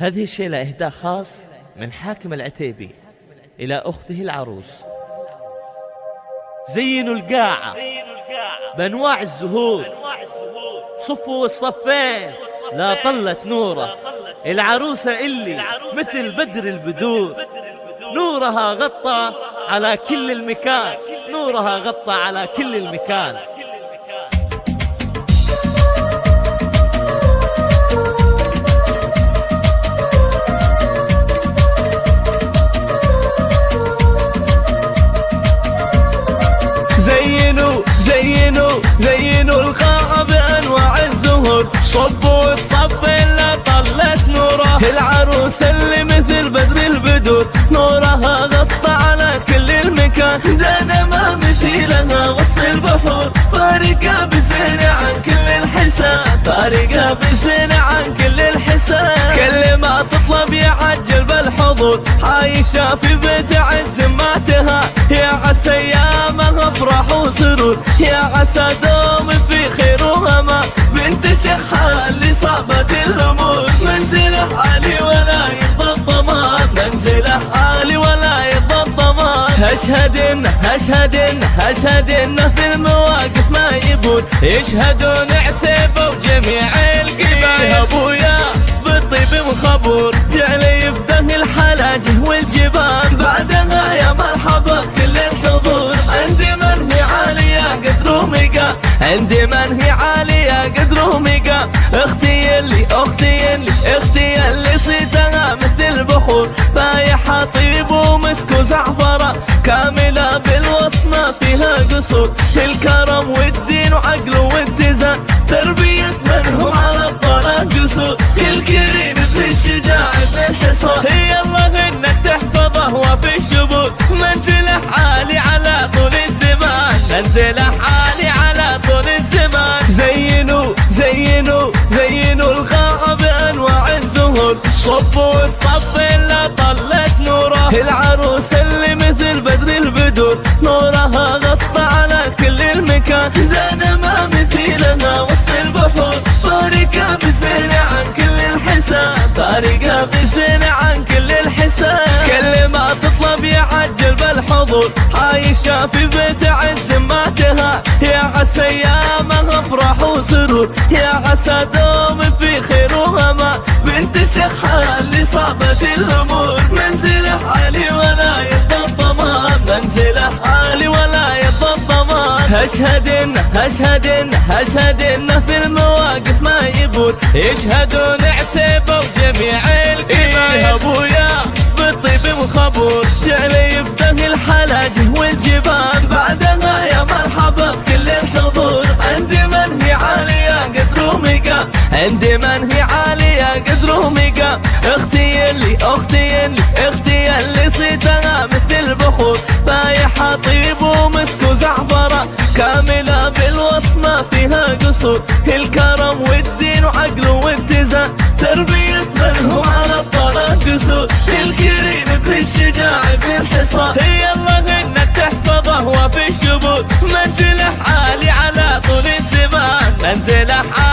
هذه الشيلة إهداء خاص من حاكم العتيبي إلى أخته العروس. زينوا القاعة بأنواع الزهور، صفوا الصفين لا طلت نوره، العروسة اللي مثل بدر البدور، نورها غطى على كل المكان، نورها غطى على كل المكان. زينوا القاعة بأنواع الزهور، صبوا الصف اللي طلت نوره، العروسة اللي مثل بدر البدور، نورها غطى على كل المكان، دانا ما مثيلها وسط البحور، فارقة بزين عن كل الحساب، فارقة بزين عن كل الحساب، كل ما تطلب يعجل بالحضور، عايشة في بيت عز ماتها، يا عسى ايامها افراح وسرور، يا عسى دوم في خير وهما، بنت شيخها اللي صابت الامور، منزله عالي ولا يرضى الضمان، منزله عالي ولا يرضى الضمان، اشهد انه في المواقف ما يبون، يشهدون عتيبه وجميع القبائل، ابويا بالطيب مخبور، جعل يفده الحلاجه والجبال، بعدها يا مرحبا كل الحضور، عندي من هي عاليه قدر ومقام، عندي من هي عاليه قدر ومقام، اختي اللي صيتها مثل البخور، فايحه طيب ومسك وزعفرة، كامله بالوصف ما فيها قصور، الكرم والدين وعقل واتزان، تربيه من هو على الطلاق قصور، الكريم بالشجاعه بالحصان، يلا انك تحفظه وفي الشبور، منزله عالي على طول الزمان، منزله عالي على طول الزمان. زينوا القاعة بأنواع الزهور، صبوا الصف اللي طلت نوره، العروسة اللي مثل بدر البدور، نورها غطى على كل المكان، دانا ما مثيلها وسط البحور، فارقة بزين عن كل الحساب، فارقة بزين عن كل الحساب، كل ما تطلب يعجل بالحضور، عايشة في بيت عز ماتها، يا عسى ايامها افراح وسرور، يا عسى دوم في خير وهما، بنت شيخها اللي صابت الامور، منزله عالي ولا يرضى الضمان، منزله عالي ولا يرضى الضمان، اشهد انه في المواقف ما يبون، يشهدون عتيبه وجميع القبائل، ابويا بالطيب مخبور، جعل يفده الحلاجه والجبال، بعدها يا مرحبا كل الحضور، عندي من هي عاليه قدر ومقام، عندي من هي عاليه قدر ومقام، اختي اللي صيتها مثل البخور، فايحه طيب ومسك وزعفرة، كامله بالوصف ما فيها قصور، الكرم والدين وعقل واتزان، تربيه من هو على الطلاق قصور، الكريم بالشجاعه بالحصان، يلا انك تحفظه وفي الشبور، منزله عالي على طول الزمان، منزله عالي